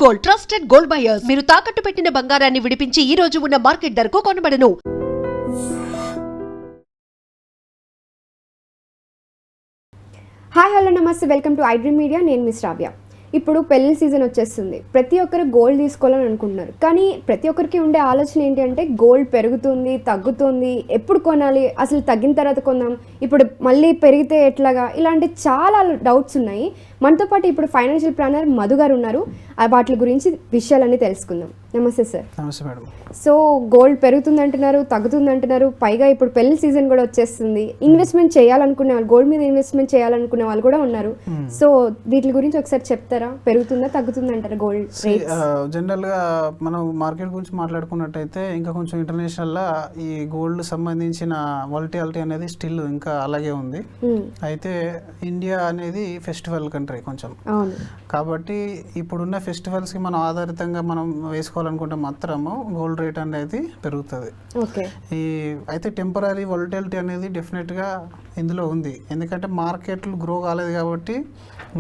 Gold, trusted gold buyers. మీరు తాకట్టు పెట్టిన బంగారాన్ని విడిపించి ఈ రోజు ఉన్న మార్కెట్ ధరకు కొనబడను. హాయ్ హలో నమస్తే, వెల్కమ్ టు ఐడ్రీమ్ మీడియా. నేను మిస్ రావ్య. ఇప్పుడు పెళ్లి సీజన్ వచ్చేస్తుంది. ప్రతి ఒక్కరు గోల్డ్ తీసుకోవాలని అనుకుంటున్నారు. కానీ ప్రతి ఒక్కరికి ఉండే ఆలోచన ఏంటి అంటే గోల్డ్ పెరుగుతుంది, తగ్గుతుంది, ఎప్పుడు కొనాలి, అసలు తగ్గిన తర్వాత కొందాం, ఇప్పుడు మళ్ళీ పెరిగితే ఎట్లాగా, ఇలాంటి చాలా డౌట్స్ ఉన్నాయి. మనతో పాటు ఇప్పుడు ఫైనాన్షియల్ ప్లానర్ మధు గారు ఉన్నారు. వాటి గురించి విషయాలన్నీ తెలుసుకుందాం. నమస్తే సార్. నమస్తే మేడం. సో గోల్డ్ పెరుగుతుంది అంటున్నారు, తగ్గుతుంది అంటున్నారు, పైగా ఇప్పుడు పెళ్లి సీజన్ కూడా వచ్చేస్తుంది. ఇన్వెస్ట్మెంట్ చేయాలనుకునే వాళ్ళు, గోల్డ్ మీద ఇన్వెస్ట్మెంట్ చేయాలనుకునే వాళ్ళు కూడా ఉన్నారు. సో వీటి గురించి ఒకసారి చెప్తారా? పెరుగుతుందా, తగ్గుతుందా అంటారా గోల్డ్ రేట్స్? జనరల్గా మనం మార్కెట్ గురించి మాట్లాడుకున్నట్టయితే ఇంకా కొంచెం ఇంటర్నేషనల్గా ఈ గోల్డ్ సంబంధించిన వాలటిలిటీ అనేది స్టిల్ ఇంకా అలాగే ఉంది. అయితే ఇండియా అనేది ఫెస్టివల్ కంట్రీ కొంచెం, కాబట్టి ఇప్పుడున్న ఫెస్టివల్స్కి మనం ఆధారితంగా మనం వేసుకోవాలనుకుంటే మాత్రము గోల్డ్ రేట్ అనేది పెరుగుతుంది. అయితే టెంపరీ వాలటిలిటీ అనేది డెఫినెట్గా ఇందులో ఉంది. ఎందుకంటే మార్కెట్లు గ్రో కాలేదు కాబట్టి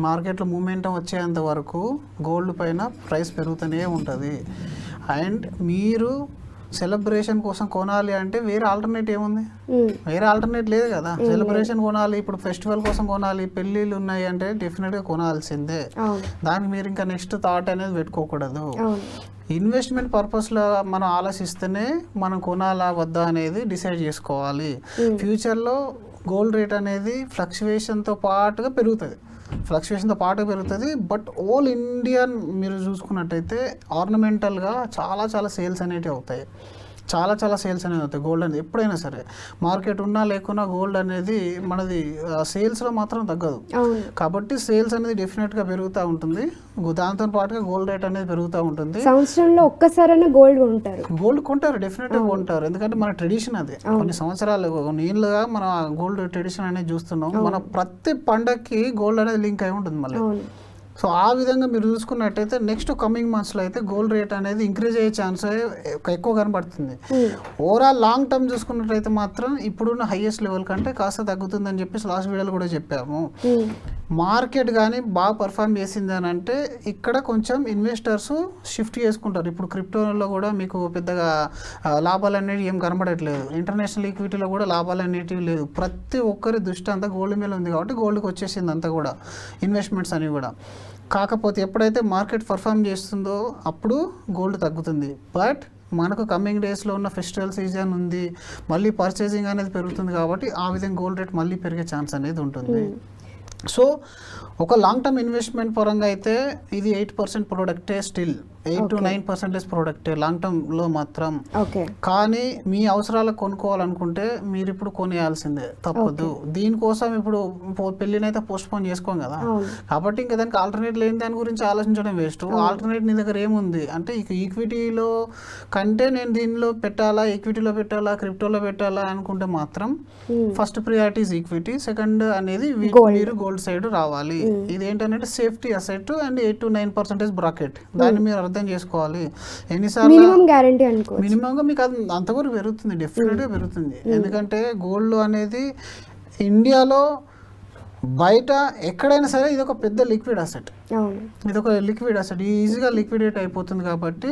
మార్కెట్లో మూమెంటం వచ్చేంత వరకు గోల్డ్ పైన ప్రైస్ పెరుగుతూనే ఉంటుంది. అండ్ మీరు సెలబ్రేషన్ కోసం కొనాలి అంటే వేరే ఆల్టర్నేట్ ఏముంది? వేరే ఆల్టర్నేట్ లేదు కదా. సెలబ్రేషన్ కొనాలి, ఇప్పుడు ఫెస్టివల్ కోసం కొనాలి, పెళ్ళిళ్ళు ఉన్నాయి అంటే డెఫినెట్గా కొనాల్సిందే. దానికి మీరు ఇంకా నెక్స్ట్ థాట్ అనేది పెట్టుకోకూడదు. ఇన్వెస్ట్మెంట్ పర్పస్లో మనం ఆలోచిస్తేనే మనం కొనాలా వద్దా అనేది డిసైడ్ చేసుకోవాలి. ఫ్యూచర్లో గోల్డ్ రేట్ అనేది ఫ్లక్చువేషన్తో పాటుగా పెరుగుతుంది. బట్ ఓల్ ఇండియా మీరు చూసుకున్నట్టయితే ఆర్నమెంటల్గా చాలా సేల్స్ అనేవి అవుతాయి. గోల్డ్ అనేది ఎప్పుడైనా సరే మార్కెట్ ఉన్నా లేకున్నా గోల్డ్ అనేది మనది సేల్స్లో మాత్రం తగ్గదు. కాబట్టి సేల్స్ అనేది డెఫినెట్గా పెరుగుతూ ఉంటుంది. దాంతో పాటుగా గోల్డ్ రేట్ అనేది పెరుగుతూ ఉంటుంది. సంవత్సరంలో ఒక్కసారైనా గోల్డ్ కొంటారు, డెఫినెట్గా కొంటారు. ఎందుకంటే మన ట్రెడిషన్ అది. కొన్ని సంవత్సరాలు, కొన్ని ఏళ్ళుగా మన గోల్డ్ ట్రెడిషన్ అనేది చూస్తున్నాం. మన ప్రతి పండగకి గోల్డ్ అనేది లింక్ అయి ఉంటుంది మళ్ళీ. సో ఆ విధంగా మీరు చూసుకున్నట్టయితే నెక్స్ట్ కమింగ్ మంత్స్లో అయితే గోల్డ్ రేట్ అనేది ఇంక్రీజ్ అయ్యే ఛాన్స్ ఎక్కువ కనబడుతుంది. ఓవరాల్ లాంగ్ టర్మ్ చూసుకున్నట్టయితే మాత్రం ఇప్పుడున్న హైయెస్ట్ లెవెల్ కంటే కాస్త తగ్గుతుందని చెప్పేసి లాస్ట్ వీడియోలో కూడా చెప్పాము. మార్కెట్ కానీ బాగా పర్ఫామ్ చేసింది అని అంటే ఇక్కడ కొంచెం ఇన్వెస్టర్స్ షిఫ్ట్ చేసుకుంటారు. ఇప్పుడు క్రిప్టోలో కూడా మీకు పెద్దగా లాభాలు అనేవి ఏం కనబడట్లేదు. ఇంటర్నేషనల్ ఈక్విటీలో కూడా లాభాలు అనేటివి లేదు. ప్రతి ఒక్కరి దృష్టి అంతా గోల్డ్ మీద ఉంది కాబట్టి గోల్డ్కి వచ్చేసింది అంతా కూడా, ఇన్వెస్ట్మెంట్స్ అనేవి కూడా. కాకపోతే ఎప్పుడైతే మార్కెట్ పర్ఫామ్ చేస్తుందో అప్పుడు గోల్డ్ తగ్గుతుంది. బట్ మనకు కమింగ్ డేస్లో ఉన్న ఫెస్టివల్ సీజన్ ఉంది, మళ్ళీ పర్చేసింగ్ అనేది పెరుగుతుంది కాబట్టి ఆ విధంగా గోల్డ్ రేట్ మళ్ళీ పెరిగే ఛాన్స్ అనేది ఉంటుంది. సో ఒక లాంగ్ టర్మ్ ఇన్వెస్ట్మెంట్ పరంగా అయితే ఇది 8% ప్రోడక్టే, స్టిల్ 8 to 9% ప్రోడక్టే లాంగ్ టర్మ్లో మాత్రం. కానీ మీ అవసరాలకు కొనుక్కోవాలనుకుంటే మీరు ఇప్పుడు కొనేయాల్సిందే, తప్పదు. దీనికోసం ఇప్పుడు పెళ్ళినైతే పోస్ట్పోన్ చేసుకోం కదా. కాబట్టి ఇంకా దానికి ఆల్టర్నేట్ లేని దాని గురించి ఆలోచించడం వేస్ట్. ఆల్టర్నేట్ నీ దగ్గర ఏముంది అంటే ఈక్విటీలో కంటే నేను దీనిలో పెట్టాలా, ఈక్విటీలో పెట్టాలా, క్రిప్టోలో పెట్టాలా అనుకుంటే మాత్రం ఫస్ట్ ప్రియారిటీ ఈక్విటీ, సెకండ్ అనేది మీరు గోల్డ్ సైడ్ రావాలి. ఇదేంటంటే safety asset and 8 to 9% bracket. దాన్ని మీరు అర్థం చేసుకోవాలి. ఎన్నిసార్లు మినిమంగా మీకు అది అంతవరకు పెరుగుతుంది, డెఫినెట్గా పెరుగుతుంది. ఎందుకంటే గోల్డ్ అనేది ఇండియాలో బయట ఎక్కడైనా సరే ఇది ఒక పెద్ద లిక్విడ్ అసెట్. ఈజీగా లిక్విడేట్ అయిపోతుంది. కాబట్టి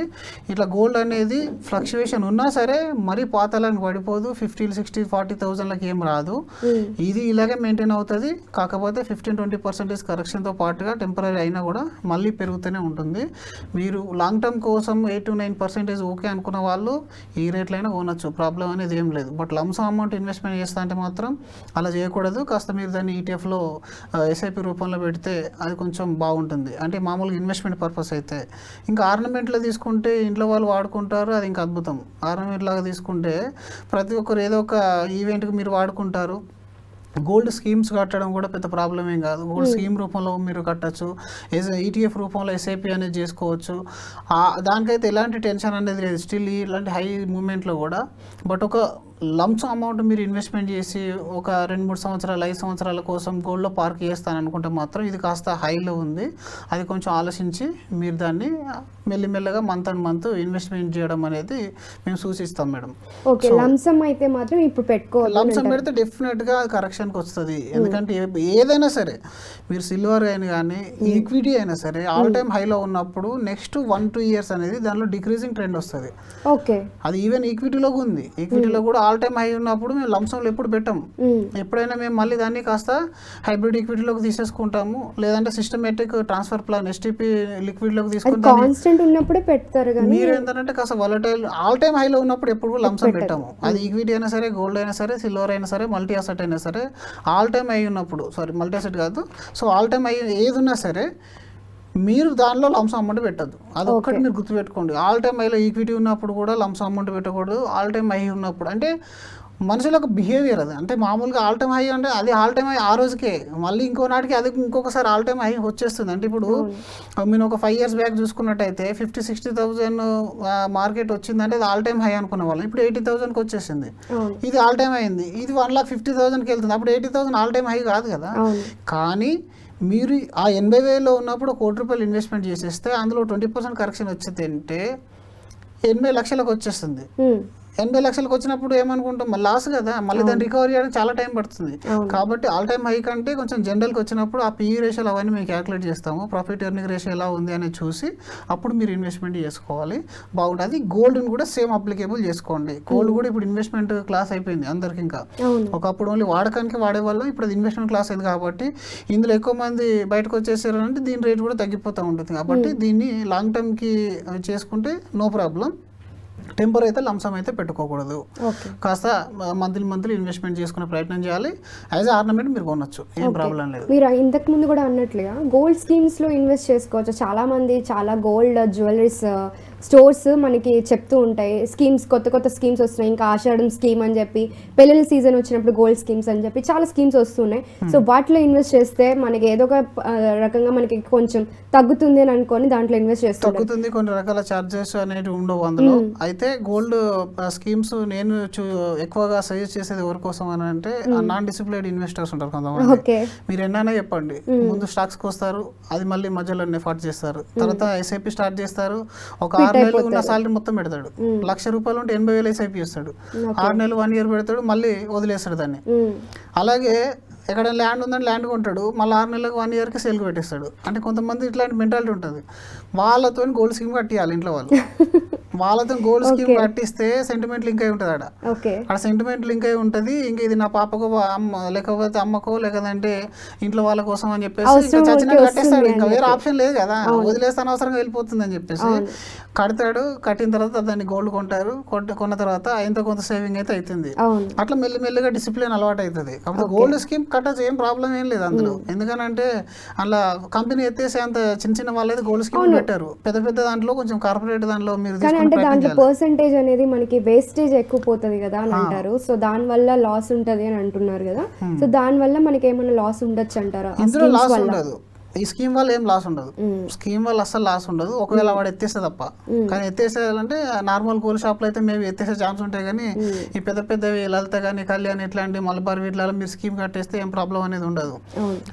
ఇట్లా గోల్డ్ అనేది ఫ్లక్చువేషన్ ఉన్నా సరే మరీ పాతాలకు పడిపోదు. 50, 60, 40,000 ఏం రాదు. ఇది ఇలాగే మెయింటైన్ అవుతుంది. కాకపోతే 15-20% కరెక్షన్తో పాటుగా టెంపరీ అయినా కూడా మళ్ళీ పెరుగుతూనే ఉంటుంది. మీరు లాంగ్ టర్మ్ కోసం 8 to 9% ఓకే అనుకున్న వాళ్ళు ఈ రేట్లైనా కొనొచ్చు, ప్రాబ్లం అనేది ఏం లేదు. బట్ లంసమ్ అమౌంట్ ఇన్వెస్ట్మెంట్ చేస్తా అంటే మాత్రం అలా చేయకూడదు. కాస్త మీరు దాన్ని ఈటీఎఫ్లో ఎస్ఐపి రూపంలో పెడితే అది కొంచెం బాగుంటుంది. అంటే మామూలుగా ఇన్వెస్ట్మెంట్ పర్పస్ అయితే. ఇంకా ఆర్నమెంట్లో తీసుకుంటే ఇంట్లో వాళ్ళు వాడుకుంటారు, అది ఇంకా అద్భుతం. ఆర్నమెంట్ లాగా తీసుకుంటే ప్రతి ఒక్కరు ఏదో ఒక ఈవెంట్కి మీరు వాడుకుంటారు. గోల్డ్ స్కీమ్స్ కట్టడం కూడా పెద్ద ప్రాబ్లం ఏం కాదు. గోల్డ్ స్కీమ్ రూపంలో మీరు కట్టచ్చు, ఈటీఎఫ్ రూపంలో ఎస్ఐపి అనేది చేసుకోవచ్చు. దానికైతే ఎలాంటి టెన్షన్ అనేది లేదు స్టిల్ ఇలాంటి హై మూమెంట్లో కూడా. బట్ ఒక లంప్స్ అమౌంట్ మీరు ఇన్వెస్ట్మెంట్ చేసి ఒక 2-3 సంవత్సరాలు 5 సంవత్సరాల కోసం గోల్డ్లో పార్క్ చేస్తాను అనుకుంటే మాత్రం ఇది కాస్త హైలో ఉంది. అది కొంచెం ఆలోచించి మీరు దాన్ని మెల్లిమెల్లగా మంత్ అండ్ మంత్ ఇన్వెస్ట్మెంట్ చేయడం అనేది మేము సూచిస్తాం మేడం. ఓకే, లంసమ్ అయితే మాత్రం ఇప్పుడు పెట్టుకోవాలి. లంసమ్ పెడితే డెఫినెట్గా కరెక్షన్కి వస్తుంది. ఎందుకంటే ఏదైనా సరే మీరు సిల్వర్ అయినా కానీ ఈక్విటీ అయినా సరే ఆల్ టైమ్ హైలో ఉన్నప్పుడు నెక్స్ట్ 1-2 ఇయర్స్ అనేది దానిలో డిక్రీజింగ్ ట్రెండ్ వస్తుంది. ఓకే, అది ఈవెన్ ఈక్విటీలో ఉంది. ఈక్విటీలో కూడా ఆల్ టైమ్ హై ఉన్నప్పుడు మేము లంసంలో ఎప్పుడు పెట్టాము. ఎప్పుడైనా మేము మళ్ళీ దాన్ని కాస్త హైబ్రిడ్ ఈక్విటీలోకి తీసేసుకుంటాము, లేదంటే సిస్టమేటిక్ ట్రాన్స్ఫర్ ప్లాన్ STP లిక్విడ్లోకి తీసుకుంటాము. కాన్స్టెంట్ ఉన్నప్పుడే పెడతారు. కానీ మీరు ఏంటంటే కాస్త వాలటైల్ ఆల్ టైమ్ హైలో ఉన్నప్పుడు ఎప్పుడు లంసం పెట్టాము. అది ఈక్విటీ అయినా సరే, గోల్డ్ అయినా సరే, సిల్వర్ అయినా సరే, మల్టీ అసెట్ అయినా సరే, ఆల్ టైమ్ హై ఉన్నప్పుడు, సారీ మల్టీ అసెట్ కాదు, సో ఆల్ టైమ్ హై ఏది ఉన్నా సరే మీరు దానిలో లంసం అమౌంట్ పెట్టద్దు. అది ఒక్కటి మీరు గుర్తుపెట్టుకోండి. ఆల్ టైమ్ హైలో ఈక్విటీ ఉన్నప్పుడు కూడా లంసం అమౌంట్ పెట్టకూడదు. ఆల్ టైమ్ హై ఉన్నప్పుడు అంటే మనుషుల ఒక బిహేవియర్ అది. అంటే మామూలుగా ఆల్ టైమ్ హై అంటే అది ఆల్ టైమ్ హై ఆ రోజుకే, మళ్ళీ ఇంకో నాటికి అది ఇంకొకసారి ఆల్ టైమ్ హై వచ్చేస్తుంది. అంటే ఇప్పుడు మీరు ఒక 5 years బ్యాక్ చూసుకున్నట్టయితే 50,000-60,000 మార్కెట్ వచ్చిందంటే అది ఆల్ టైమ్ హై అనుకునే వాళ్ళం. ఇప్పుడు 80,000కి వచ్చేసింది. ఇది ఆల్ టైమ్ అయింది. ఇది 1,50,000కి వెళ్తుంది. అప్పుడు 80,000 ఆల్ టైమ్ హై కాదు కదా. కానీ మీరు ఆ 80,000లో ఉన్నప్పుడు ₹1,00,00,000 ఇన్వెస్ట్మెంట్ చేసేస్తే అందులో 20% కరెక్షన్ వచ్చేదంటే 80 లక్షలకు వచ్చేస్తుంది. 80 లక్షలకు వచ్చినప్పుడు ఏమనుకుంటాం, మళ్ళీ లాస్ కదా, మళ్ళీ దాన్ని రికవరీ చేయడానికి చాలా టైం పడుతుంది. కాబట్టి ఆల్ టైమ్ హై కంటే కొంచెం జనరల్కి వచ్చినప్పుడు ఆ PE రేషియోలు అవన్నీ మేము క్యాలిక్యులేట్ చేస్తాము. ప్రాఫిట్ ఎర్నింగ్ రేషియో ఎలా ఉంది అనేది చూసి అప్పుడు మీరు ఇన్వెస్ట్మెంట్ చేసుకోవాలి. బాగుంటుంది. గోల్డ్ని కూడా సేమ్ అప్లికేబుల్ చేసుకోండి. గోల్డ్ కూడా ఇప్పుడు ఇన్వెస్ట్మెంట్ క్లాస్ అయిపోయింది అందరికి. ఇంకా ఒకప్పుడు ఓన్లీ వాడకానికి వాడేవాళ్ళం, ఇప్పుడు అది ఇన్వెస్ట్మెంట్ క్లాస్ అయింది. కాబట్టి ఇందులో ఎక్కువ మంది బయటకు వచ్చేసారు అంటే దీని రేట్ కూడా తగ్గిపోతూ ఉంటుంది. కాబట్టి దీన్ని లాంగ్ టర్మ్కి చేసుకుంటే నో ప్రాబ్లం. టెంపర్ అయితే లంసం అయితే పెట్టుకోకూడదు. కాస్త మంత్లీ ఇన్వెస్ట్మెంట్ చేసుకునే ప్రయత్నం చేయాలి. యాజ్ ఆర్నమెంట్ మీరు కొనొచ్చు, ఏం ప్రాబ్లం లేదు. మీరు ఇంతకు ముందు కూడా అన్నట్లుగా గోల్డ్ స్కీమ్స్లో ఇన్వెస్ట్ చేసుకోవచ్చు. చాలామంది చాలా గోల్డ్ జ్యువెలరీస్ స్టోర్స్ మనకి చెప్తూ ఉంటాయి, స్కీమ్స్ కొత్త స్కీమ్స్ వస్తున్నాయి. ఇంకా ఆషాఢం స్కీమ్ అని చెప్పి, పెళ్ళిళ్ళ సీజన్ వచ్చినప్పుడు గోల్డ్ స్కీమ్స్ అని చెప్పి చాలా స్కీమ్స్ వస్తున్నాయి. సో వాటిలో ఇన్వెస్ట్ చేస్తే మనకి ఏదో ఒక రకంగా మనకి కొంచెం తగ్గుతుంది అని అనుకొని దాంట్లో ఇన్వెస్ట్ చేస్తే తగ్గుతుంది. కొన్ని రకాల చార్జెస్ అనేవి ఉండవు అందులో. అయితే గోల్డ్ స్కీమ్స్ నేను ఎక్కువగా సజెస్ట్ చేసేది ఎవరి కోసం అని అంటే నాన్ డిసిప్లైన్డ్ ఇన్వెస్టర్స్ ఉంటారు కొంతమంది. మీరు ఎన్నైనా చెప్పండి, ముందు స్టాక్స్కి వస్తారు, అది మళ్ళీ మధ్యలో నెఫాట్ చేస్తారు, తర్వాత SIP స్టార్ట్ చేస్తారు. ఒక 6 నెలలు ఉన్న సాలరీ మొత్తం పెడతాడు. ₹1,00,000 ఉంటే 80,000 SIP చేస్తాడు. 6 నెలలు 1 year పెడతాడు, మళ్ళీ వదిలేస్తాడు దాన్ని. అలాగే ఎక్కడ ల్యాండ్ ఉందని ల్యాండ్ కొంటాడు, మళ్ళీ 6 నెలలకు 1 yearకి సేల్కి పెట్టేస్తాడు. అంటే కొంతమంది ఇట్లాంటి మెంటాలిటీ ఉంటుంది. వాళ్ళతో గోల్డ్ స్కీమ్ కట్టియాలి ఇంట్లో వాళ్ళు. వాళ్ళతో గోల్డ్ స్కీమ్ కట్టిస్తే సెంటిమెంట్ లింక్ అయి ఉంటుంది. ఆడ సెంటిమెంట్ లింక్ అయి ఉంటుంది. ఇంకా ఇది నా పాపకో లేకపోతే అమ్మకో లేకపోతే ఇంట్లో వాళ్ళ కోసం అని చెప్పేసి చచ్చినట్టు కట్టేస్తాడు. ఇంకా వేరే ఆప్షన్ లేదు కదా, వదిలేస్తాను అవసరంగా వెళ్ళిపోతుంది అని చెప్పేసి కడతాడు. కట్టిన తర్వాత దాన్ని గోల్డ్ కొంటారు. కొన్న తర్వాత ఎంతో కొంత సేవింగ్ అయితే అవుతుంది. అట్లా మెల్లిమెల్లిగా డిసిప్లిన్ అలవాటు అవుతుంది. కాబట్టి గోల్డ్ స్కీమ్ కట్టచ్చు, ఏం ప్రాబ్లం ఏం లేదు అందులో. ఎందుకనంటే అలా కంపెనీ ఎత్తేసే అంత చిన్న వాళ్ళైతే గోల్డ్ స్కీమ్ పెట్టారు. పెద్ద దాంట్లో కొంచెం కార్పొరేట్ దాంట్లో మీరు అంటే దాంట్లో పర్సెంటేజ్ అనేది మనకి వేస్టేజ్ ఎక్కువ పోతుంది కదా అని అంటారు. సో దాని వల్ల లాస్ ఉంటది అని అంటున్నారు కదా. సో దాని వల్ల మనకి ఏమైనా లాస్ ఉండొచ్చు అంటారా? ఇందులో లాస్ ఉండదు. ఈ స్కీమ్ వల్ల ఏం లాస్ ఉండదు. స్కీమ్ వల్ల అస్సలు లాస్ ఉండదు, ఒకవేళ వాడు ఎత్తేస్తే తప్ప. కానీ ఎత్తేసేయాలంటే నార్మల్ గోల్డ్ షాప్లో అయితే మేబీ ఎత్తేసే ఛాన్స్ ఉంటాయి. కానీ ఈ పెద్దవి లలిత కానీ కళ్యాణ్ ఇట్లాంటి మలబార్ వీటిలో మీరు స్కీమ్ కట్టేస్తే ఏం ప్రాబ్లం అనేది ఉండదు.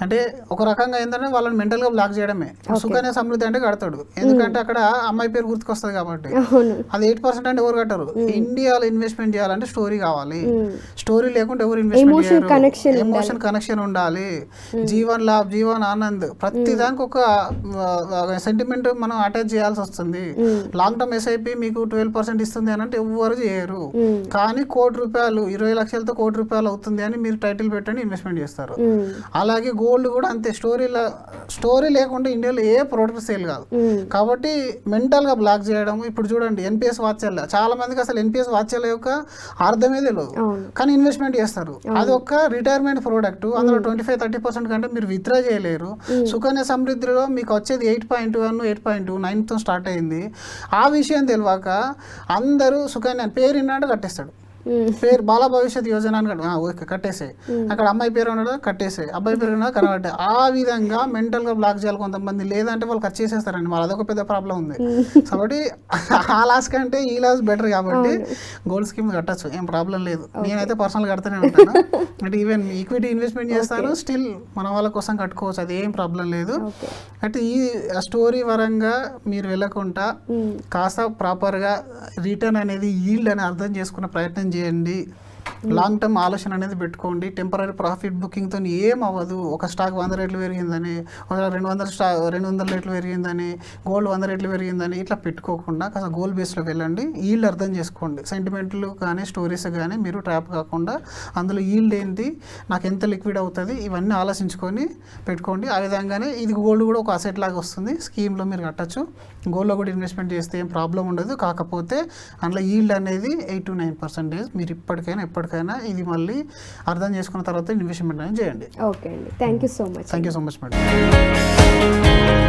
అంటే ఒక రకంగా ఏంటంటే వాళ్ళని మెంటల్గా బ్లాక్ చేయడమే. సుకన్య సమృద్ధి అంటే కడతాడు, ఎందుకంటే అక్కడ అమ్మాయి పేరు గుర్తుకొస్తుంది కాబట్టి. అది 8% అంటే ఎవరు కట్టరు. ఇండియాలో ఇన్వెస్ట్మెంట్ చేయాలంటే స్టోరీ కావాలి. స్టోరీ లేకుంటే ఎవరు ఇన్వెస్ట్మెంట్ చేయరు. ఎమోషన్ కనెక్షన్ ఉండాలి. జీవన్ లాభ్, జీవన్ ఆనంద్, ప్రతి దానికి ఒక సెంటిమెంట్ మనం అటాచ్ చేయాల్సి వస్తుంది. లాంగ్ టర్మ్ SIP మీకు 12% ఇస్తుంది అని అంటే ఎవరు చేయరు. కానీ ₹1,00,00,000 20 లక్షలతో ₹1,00,00,000 అవుతుంది అని మీరు టైటిల్ పెట్టండి ఇన్వెస్ట్మెంట్ చేస్తారు. అలాగే గోల్డ్ కూడా అంతే. స్టోరీ లేకుండా ఇండియాలో ఏ ప్రోడక్ట్ సేల్ కాదు. కాబట్టి మెంటల్ గా బ్లాక్ చేయడం. ఇప్పుడు చూడండి NPS వాచ్యాల, చాలా మందికి అసలు NPS వాచ్యాల యొక్క అర్థమే తెలియదు, కానీ ఇన్వెస్ట్మెంట్ చేస్తారు. అది ఒక రిటైర్మెంట్ ప్రోడక్ట్. అందులో 25-30% కంటే మీరు విత్డ్రా చేయలేరు. సుకన్య సమృద్ధిలో మీకు వచ్చేది 8.1, 8.29తో స్టార్ట్ అయింది. ఆ విషయం తెలియక అందరూ సుకన్య పేరు విన్నాడు కట్టేస్తాడు. పేరు బాల భవిష్యత్ యోజన అని కట్టేసాయి, అక్కడ అమ్మాయి పేరు ఉండదు కట్టేసాయి, అబ్బాయి పేరు ఉండదు కనబట్టే. ఆ విధంగా మెంటల్గా బ్లాక్ చేయాలి కొంతమంది, లేదంటే వాళ్ళు కట్ చేసేస్తారండి. మరి అదొక పెద్ద ప్రాబ్లం ఉంది. కాబట్టి ఆ లాస్ కంటే ఈ లాస్ బెటర్ కాబట్టి గోల్డ్ స్కీమ్ కట్టచ్చు, ఏం ప్రాబ్లం లేదు. నేనైతే పర్సనల్ కడుతూనే ఉంటాను. అంటే ఈవెన్ ఈక్విటీ ఇన్వెస్ట్మెంట్ చేస్తాను, స్టిల్ మన వాళ్ళ కోసం కట్టుకోవచ్చు, అది ఏం ప్రాబ్లం లేదు. అంటే ఈ స్టోరీ పరంగా మీరు వెళ్ళకుండా కాస్త ప్రాపర్గా రిటర్న్ అనేది ఈల్డ్ అని అర్థం చేసుకునే ప్రయత్నం చేయండి. లాంగ్ టర్మ్ ఆలోచన అనేది పెట్టుకోండి. టెంపరీ ప్రాఫిట్ బుకింగ్తో ఏం అవ్వదు. ఒక స్టాక్ 100 రెట్లు పెరిగిందని, 200 రెట్లు పెరిగిందని, గోల్డ్ 100 రెట్లు పెరిగిందని ఇట్లా పెట్టుకోకుండా కాస్త గోల్ బేస్లో వెళ్ళండి. ఈల్డ్ అర్థం చేసుకోండి. సెంటిమెంట్లు కానీ స్టోరీస్ కానీ మీరు ట్రాప్ కాకుండా అందులో ఈల్డ్ ఏంటి, నాకు ఎంత లిక్విడ్ అవుతుంది, ఇవన్నీ ఆలోచించుకొని పెట్టుకోండి. ఆ విధంగానే ఇది గోల్డ్ కూడా ఒక అసెట్ లాగా వస్తుంది, స్కీమ్లో మీరు కట్టచ్చు. గోల్డ్లో కూడా ఇన్వెస్ట్మెంట్ చేస్తే ఏం ప్రాబ్లం ఉండదు. కాకపోతే అందులో ఈల్డ్ అనేది 8 to 9% మీరు ఎప్పటికైనా ఇది మళ్ళీ అర్థం చేసుకున్న తర్వాత ఇన్వెస్ట్మెంట్ అనేది చేయండి. ఓకే అండి, thank you so much. Thank you so much madam.